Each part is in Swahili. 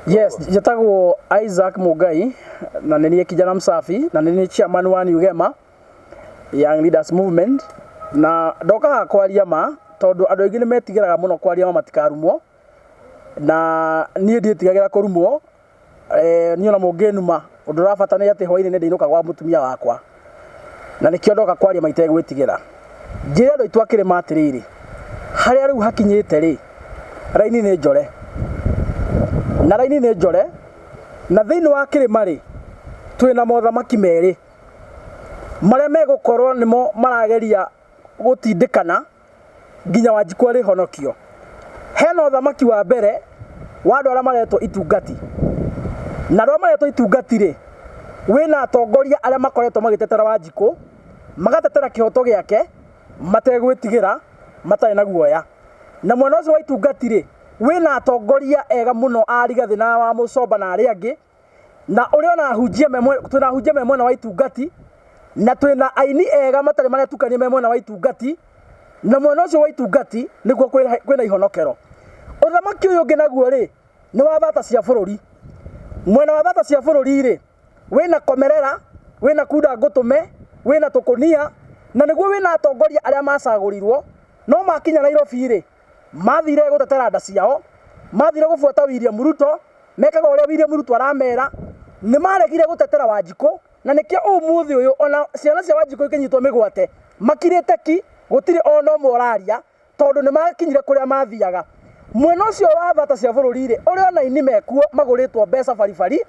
Yes, njĩtagwo Isaac Mugai na nĩ kijana msafi na nĩ chairman wa Ugema Young Leaders Movement na ndokaga kwaria ma tondu andũ aingĩ nĩ metigĩraga mũno kwaria ma matikarumwo na niĩ ndiĩtigagĩra kũrumwo niĩ ona mũngĩnuma ũndũ ũrabata nĩ atĩ hwaĩ-inĩ nĩ ndĩinũka gwa mũtumia wakwa na nĩkĩo ndoka kwaria ma itegwĩtigĩra njĩra andũ aitũ akĩrĩma atĩrĩrĩ harĩa rĩu hakinyĩte rĩ raini nĩ njore na raini nĩ njore na thĩinĩ wa kĩrĩma rĩ twĩna mothamaki merĩ marĩa megũkorwo nĩmo marageria gũtindĩkana nginya Wanjikũ arĩ honokio. Hena ũthamaki wa mbere wa andũ arĩa maretwo itungati na arĩa maretwo itungati rĩ wĩna atongoria arĩa makoretwo magĩtetera Wanjikũ magatetera kĩhoto gĩake mategwĩtigĩra matarĩ na guoya na mwena ũcio wa itungati rĩ wĩna atongoria ega mũno arigathi na wa Mũcomba na arĩa angĩ na ũrĩa ona hunjia twĩna hunjia me mwena wa itungati na twĩna aini ega matarĩ maretukania me mwena wa itungati na mwena ũcio wa itungati nĩguo kwĩna ihonokero. Ũthamaki ũyũ ũngĩ naguo rĩ nĩ wa thata cia bũrũri. Mwena wa thata cia bũrũri rĩ wĩna Komerera, wĩna Kunda Ngũtũme, wĩna Tũkũnia na nĩguo wĩna atongoria arĩa macagũrirwo no makinya Nairobi rĩ mathire gũtetera nda ciao, mathire gũbuata William Ruto, mekaga ũrĩa William Ruto aramera, nĩ maregire gũtetera Wanjikũ na nĩkĩo ũmũthĩ ũyũ ona ciana cia Wanjikũ ikinyitwo mĩgwate makirĩte ki gũtirĩ ona ũmwe ũraria tondũ nĩ makinyire kũrĩa mathiaga. Mwena ũcio wa thata cia bũrũri rĩ ũrĩa ona aini mekuo magũrĩtwo mbeca baribari,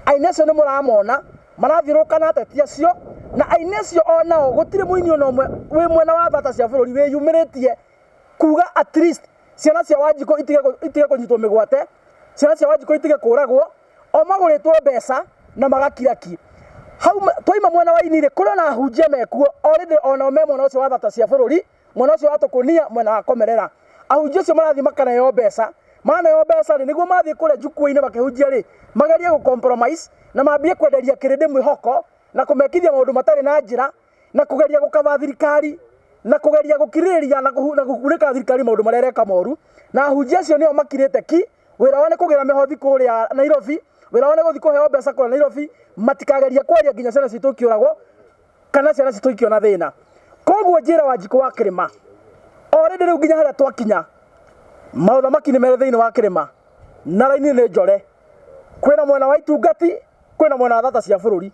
aini acio nĩ mũramona marathiũrũrũka na ateti acio na aini acio onao gũtirĩ mũini ona ũmwe wĩ mwena wa thata cia bũrũri wĩyumĩrĩtie kuga at least ciana cia Wanjikũ itige kũnyitwo mĩgwate, ciana cia Wanjikũ itige kũragwo, o magũrĩtwo mbeca na magakira ki. Hau twaima mwena wa ini rĩ kũrĩ na hunjia mekuo already ona me mwena ũcio wa thata cia bũrũri, mwena ũcio wa Tũkũnia, mwena wa Komerera. Ahunjia acio marathi makaneo mbeca, maneo mbeca rĩ nĩguo mathiĩ kũrĩa njukũ-inĩ makĩhunjia rĩ magerie gũcompromise na mambie kwenderia kĩrĩndĩ mwĩhoko na kũmekithia maũndũ matarĩ na njĩra na kũgeria gũkaba thirikari na kũgeria gũkirĩrĩria na gũkunĩka thirikari maũndũ marĩa ĩreka moru na ahunjia acio nĩo makirĩte ki wĩra wao nĩ kũgĩra mĩhothi kũrĩa Nairobi, wĩra wao nĩ gũthiĩ kũheo mbeca kũrĩa Nairobi matikageria kwaria nginya ciana citũ ikĩũragwo kana ciana citũ ikĩona thĩna. Koguo njĩra Wanjikũ wa kĩrĩma already rĩu nginya harĩa twakinya maũthamaki nĩ merĩ thĩinĩ wa kĩrĩma na raini nĩ njore, kwĩna mwena wa itungati, kwĩna mwena wa thata cia bũrũri.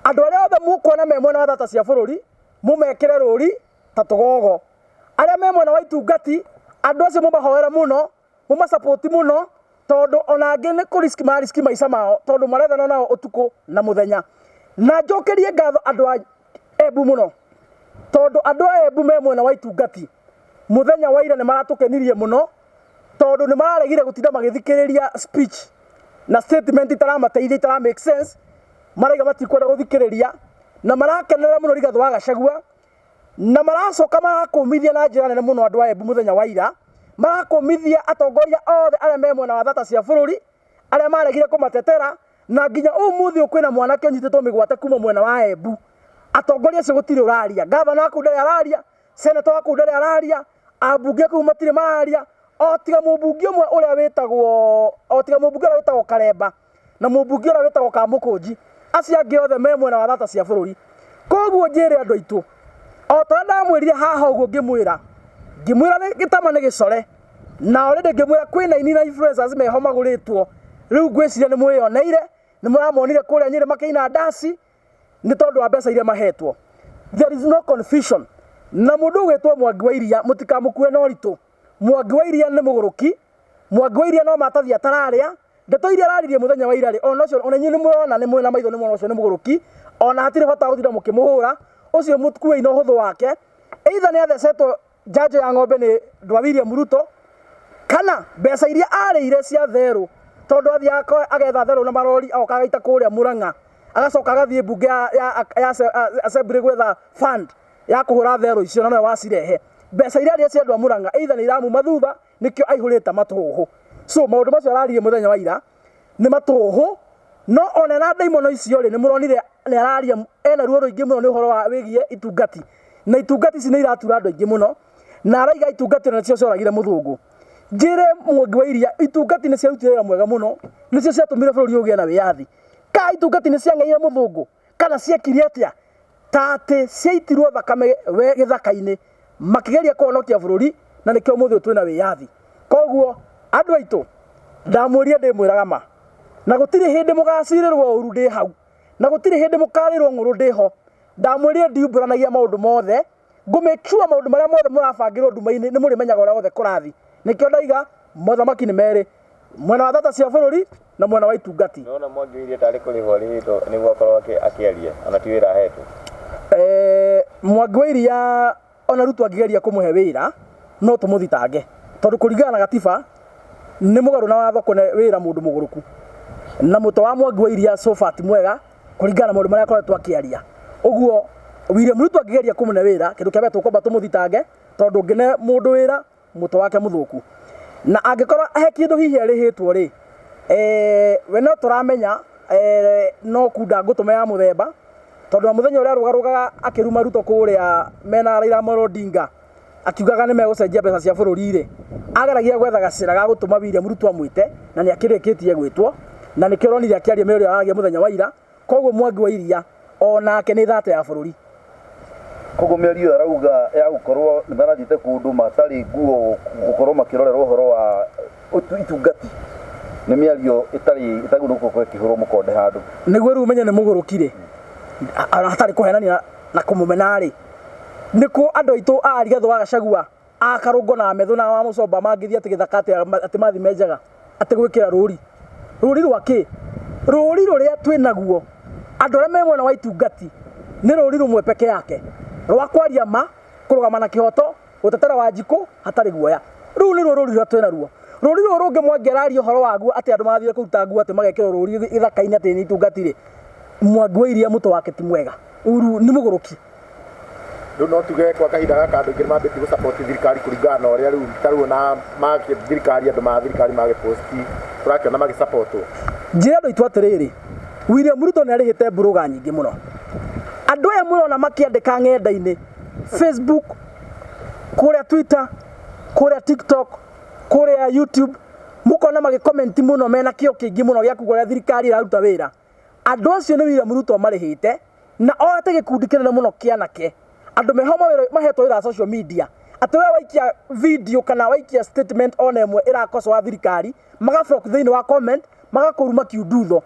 Andũ arĩa othe mũkuona me mwena wa thata cia bũrũri mũmekĩre rũri ta tũgogo, arĩa me mwena wa itungati andũ acio mũmahoere mũno mũmasupport mũno tondũ ona angĩ nĩ kũriski mariski maica mao tondũ marethana nao ũtukũ na mũthenya. Na njokerie ngatho andũ a Embu mũno tondũ andũ a Embu me mwena wa itungati mũthenya wa ira nĩ maratũkenirie mũno tondũ nĩ mararegire gũtinda magĩthikĩrĩria speech na statement itaramateithia itara make sense, maraiga matikwenda gũthikĩrĩria na marakenerera mũno Rigathĩ wa Gachagua na maracoka marakũmithia na njĩra nene mũno andũ a Embu mũthenya wa ira, marakũmithia atongoria othe arĩa me mwena wa thata cia bũrũri arĩa maregire kũmatetera na nginya ũmũthĩ kwĩna mwanake ũnyitĩtwo mĩgwate kuma mwena wa Embu. Atongoria acio gũtirĩ ũraria, gavana wa kũu ndarĩ araria, senator wa kũu ndarĩ araria, ambunge kũu matirĩ mararia, o tiga mũmbunge ũmwe ũrĩa wĩtagwo Karemba na mũmbunge ũrĩa wĩtagwo Kamũkũnji, acio angĩ othe me mwena wa thata cia bũrũri. Koguo njĩre andũ aitũ o ta ndamwĩrire haha ũguo ngĩmwĩra gĩtama nĩ gĩcore na already ngĩmwĩra kwĩna aini na influencers meho magũrĩtwo, rĩu ngwĩciria nĩ mwĩyoneire, nĩ mũramonire kũrĩa Nyĩrĩ makĩina ndaci nĩ tondũ wa mbeca iria mahetwo. There is no confusion na mũndũ ũgwĩtwo Mwangi wa Iria mũtikamũkue na ũritũ. Mwangi wa Iria nĩ mũgũrũki, Mwangi wa Iria no matathi atararĩa, ndeto iria araririe mũthenya wa ira rĩ ona ũcio ona inyuĩ nĩ mũrona nĩ mwĩna maitho nĩ mwona ũcio nĩ mũgũrũki ona hatirĩ bata gũtinda mũkĩmũhũra ũcio mũkuei na ũhũthũ wake, either nĩ athecetwo njanjo ya ng'ombe nĩ ndwa William Ruto kana mbeca iria arĩire cia therũ tondũ athiaga agetha therũ na marori agoka agaita kũrĩa Mũrang'a agacoka agathiĩ mbunge ya assembly gwetha fund ya kũhũra therũ icio na no wacirehe. Mbeca iria arĩa cia andũ a Mũrang'a either nĩ iramuma thutha nĩkĩo aihũrĩte matũhũhũ. So maũndũ macio araririe mũthenya wa ira nĩ matũhũhũ no ona na ndaimono icio rĩ nĩ mũronire nĩ araria ena ruo rũingĩ mũno nĩ ũhoro wa wĩgie itungati na itungati ici nĩ iratura andũ aingĩ mũno na araiga itungati na cio cioragire mũthũngũ. Njĩre Mwangi wa Iria itungati nĩ ciarutire wĩra mwega mũno nicio ciatumire bũrũri ũgĩe na wĩyathi. Ka itungati nĩ ciang'eire mũthũngũ kana ciekire atĩa ta atĩ ciaitirwo thakame gĩthaka-inĩ makĩgeria kũhonokia bũrũri na nĩkĩo ũmũthĩ twĩna wĩyathi. Koguo andũ aitũ ndamwĩria ndĩmwĩraga ma na gũtirĩ hĩndĩ mũgacirĩrwo ũru ndĩ hau na gũtirĩ hĩndĩ mũkarĩrwo ng'ũrũ ndĩ ho. Ndamwĩria ndiumbũranagia maũndũ mothe ngũ-make sure maũndũ marĩa mothe mũrabangĩrwo nduma-inĩ nĩ mũrĩmenyaga ũrĩa wothe kũrathi. Nĩkĩo ndaiga mothamaki nĩ merĩ, mwena wa thata cia bũrũri na mwena wa itungati. Nona Mwangi wa Iria tarĩ kũrĩhwo rĩtwo nĩguo akorwo akĩaria ona ti wĩra ahetwo. Mwangi wa Iria ona Ruto angĩgeria kũmũhe wĩra no tũmũthitange tondũ kũringana na gatiba nĩ mũgarũ na watho kũne wĩra mũndũ mũgũrũku na mũto wa Mwangi wa Iria so far ti mwega kũringana na maũndũ marĩa akoretwo akĩaria. Ũguo William Ruto angĩgeria kũmũne wĩra kĩndũ kĩa mbere tũkwamba tũmũthitange tondũ ngĩne mũndũ wĩra mũto wake mũthũku na angĩkorwo he kĩndũ hihi arĩhĩtwo rĩ we no tũramenya no kunda ngũtũme ya mũthemba tondũ na mũthenya ũrĩa arũgarũgaga akĩruma Ruto kũrĩa mena Raila Amolo Odinga akiugaga nĩ megũcenjia mbeca cia bũrũri rĩ ageragia gwetha gacĩra ga gũtũma William Ruto amwĩte na nĩ akĩrĩkĩtie gwĩtwo na nĩkĩo ũronire akĩaria mĩario aragia mũthenya wa ira. Koguo Mwangi wa Iria onake nĩ thate ya bũrũri. Koguo mĩario arauga ya gũkorwo nĩ marathiĩte kũndũ matarĩ nguo gũkorwo makĩrorera ũhoro wa itungati nĩ mĩario ĩtarĩ gũkorwo ĩkĩhũrwo mũkonde handũ nĩguo rĩu ũmenye nĩ mũgũrũkire hatarĩ kũhenania na kũmũmena rĩ nĩkuo andũ aitũ a Rigathĩ wa Gachagua a Karũngũ na Methu na wa Mũcomba mangĩthiĩ atĩ gĩthaka atĩ mathi menjaga atĩ gwĩkĩra rũri rwakĩ rũri rũrĩa twĩnaguo andũ arĩa me mwena wa itungati nĩ rũri rũmwe peke yake rwa kwaria ma kũrũgama na kĩhoto gũtetera Wanjikũ hatarĩ guoya. Rĩu nĩ rũrĩ rũrĩa twĩnaruo rũri rũrũ rũngĩ Mwangi araria ũhoro waguo atĩ andũ marathire kũruta nguo atĩ magekĩrwo rũri gĩthaka-inĩ atĩ nĩ itungati rĩ Mwangi wa Iria mũtwe wake ti mwega uru nĩ mũgũrũki. Rĩu no tuge kwa kahinda gaka andũ aingĩ nĩmambĩtie gũsapoti thirikari kũringana na ũrĩa rĩu tarĩu na thirikari andũ ma thirikari magĩposti tũrakĩona magĩsapotwo. Njĩra andũ aitũ atĩrĩrĩ William Ruto nĩ arĩhĩte mbũrũga nyingĩ mũno. Andũ aya mũrona makĩandĩka ng'enda-inĩ Facebook, kũrĩa Twitter, kũrĩa TikTok, kũrĩa YouTube mũkona magĩkomenti mũno mena kĩo kĩingĩ mũno gĩa kuga ũrĩa thirikari iraruta wĩra. Andũ acio nĩ William Ruto marĩhĩte na oete gĩkundi kĩnene mũno kĩanake. Andũ meho mahetwo wĩra social media atĩ we waikia video kana waikia statement ona ĩmwe ĩrakosoa thirikari magaflock thĩinĩ wa comment magakũruma kiundutho.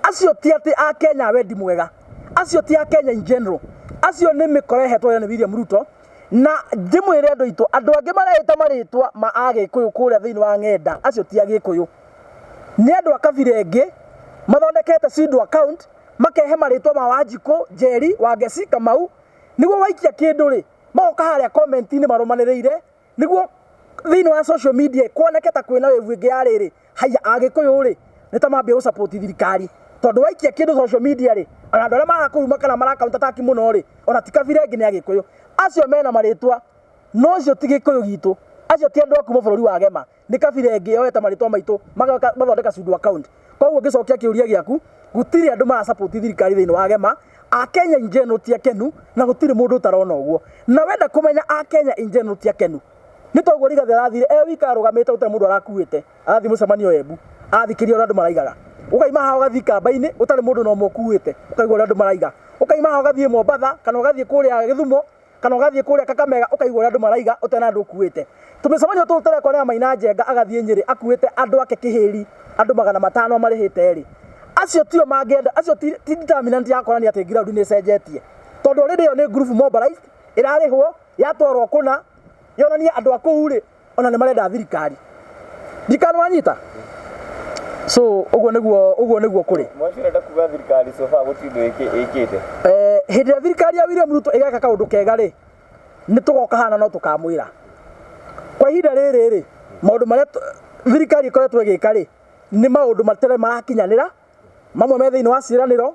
Acio ti atĩ a Kenya wendi mwega, acio ti a Kenya in general, acio nĩ mĩkora ĩhetwo nĩ William Ruto na ndĩmwĩre andũ aitũ andũ angĩ marehĩta marĩtwa ma Agĩkũyũ kũrĩa thĩinĩ wa ng'enda acio ti Agĩkũyũ nĩ andũ a kabira ĩngĩ mathondekete pseudo account makehe marĩtwa ma Wanjikũ, Njeri, Wangeci, Kamau nĩguo waikia kĩndũ rĩ magoka harĩa comment-inĩ marũmanĩrĩire nĩguo thĩinĩ wa social media kuoneke ta kwĩna wave ĩngĩ ya rĩrĩ haya Agĩkũyũ rĩ nĩ ta mambia gũsupport thirikari tondũ waikia kĩndũ social media rĩ ona andũ arĩa marakũruma kana marakaunta taki mũno rĩ ona ti kabira ĩngĩ nĩ Agĩkũyũ acio mena marĩtwa no cio ti Gĩkũyũ gitũ acio ti andũ a kuma bũrũri wa Gema nĩ kabira ĩngĩ yoeta marĩtwa maitũ mathondeka pseudo account. Koguo ngĩcokia kĩũria gĩaku gũtirĩ andũ marasupport thirikari thĩinĩ wa Gema a Kenya in general ti akenu na gũtirĩ mũndũ ũtarona ũguo na wenda kũmenya a Kenya in general ti akenu nĩ toguo Rigathĩ arathire wika arũgamĩte ũtarĩ mũndũ arakuĩte arathiĩ mũcemanio Embu athikĩria ũrĩa andũ maraigaga ũkaima haha ũgathiĩ kamba-inĩ ũtarĩ mũndũ no mũkuĩte ũkaigua ũrĩa andũ maraiga ũkaima haha ũgathiĩ Mombatha kana ũgathiĩ kũrĩa Gĩthumo kana ũgathiĩ kũrĩa Kakamega ũkaigua ũrĩa andũ maraiga ũtarĩ na andũ ũkuĩte. Tũmĩcemanio tũu tũrekwo nĩ Maina Njenga agathiĩ Nyĩrĩ akuĩte andũ ake kĩhĩri andũ 500 marĩhĩte rĩ acio tio mangĩenda acio ti determinant ya kuonania atĩ ground nĩ cenjetie tondũ already ĩyo nĩ group mobilized ĩrarĩhwo yatwarwo kũna yonania andũ a kũu rĩ ona nĩ marenda thirikari ndikanwanyita so ũguo nĩguo kũrĩ mwacirenda kuga thirikari so far gũtindwo ĩkĩte hĩndĩ ya thirikari ya William Ruto ĩgeka kaũndũ kega rĩ nĩ tũgoka hana no tũkamwĩra kwa ihinda rĩrĩ rĩ maũndũ marĩa thirikari ĩkoretwo ĩgĩka rĩ nĩ maũndũ matarĩ marakinyanĩra mamwe me thĩinĩ wa ciĩranĩro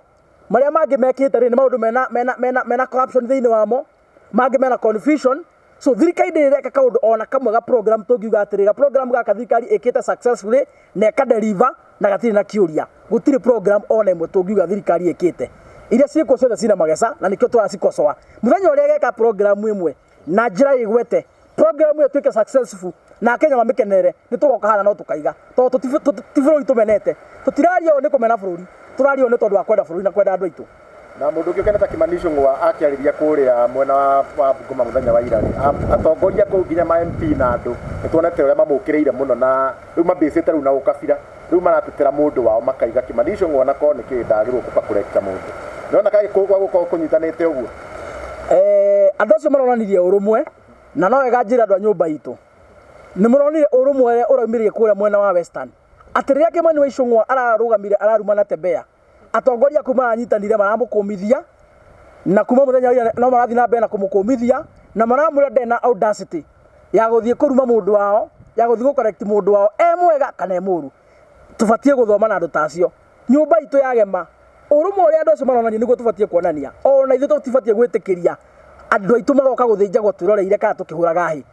marĩa mangĩ mekĩte rĩ nĩ maũndũ mena corruption thĩinĩ wamo mangĩ mena confusion so thirikari ndĩreka kaũndũ ona kamwe ga program tũngiuga atĩrĩ ga program gaka thirikari ĩkĩte successfully na ĩkadeliver na gatirĩ na kĩũria gũtirĩ program ona ĩmwe tũngiuga thirikari ĩkĩte iria ciĩkwo ciothe cina mageca na nĩkĩo tũracikocoa mũthenya ũrĩa geka program ĩmwe na njĩra ĩgwete program ĩyo ĩtuĩke successful na Kenya mamĩkenere nĩ tũgoka hana no tũkaiga tondũ ti bũrũri tũmenete tũtirario nĩ kũmena bũrũri tũrario nĩ tondũ wa kwenda bũrũri na kwenda andũ aitũ na mũndũ ũngĩ ũkeneta Kimani Ichung'wa akĩarĩria kũrĩa mwena wa Bungoma mũthenya wa ira atongoria kũu nginya ma MP na andũ nĩtuonete ũrĩa mamũkĩrĩire mũno na rĩu mambĩcĩte rĩu na ũkabira rĩu maratetera mũndũ wao makaiga Kimani Ichung'wa na ko nĩkĩ ndagĩrwo kũba kũrekita mũndũ nĩona kaĩ gũkorwo kũnyitanĩte ũguo andũ acio maronanirie ũrũmwe na no wega njĩra andũ a nyũmba itũ nĩ mũronire ũrũmwe ũraumĩrire kũrĩa mwena wa Western atĩ rĩrĩa Kimani Ichung'wa ararũgamire araruma na Tembea atongoria kuma anyitanire maramũkũmithia na kuma mũthenya wa no marathi na mbere na kũmũkũmithia na maramũra ndena audacity ya gũthiĩ kũruma mũndũ wao ya gũthiĩ gũcorrect mũndũ wao mwega kana mũru tũbatie gũthoma na andũ tacio nyũmba itũ yagema ũrũmwe ũrĩa andũ acio maronania nĩguo tũbatie kuonania ona ithuĩ tũtibatie gwĩtĩkĩria andũ aitũ magoka gũthĩnjagwo twĩroreire kana tũkĩhũraga hĩ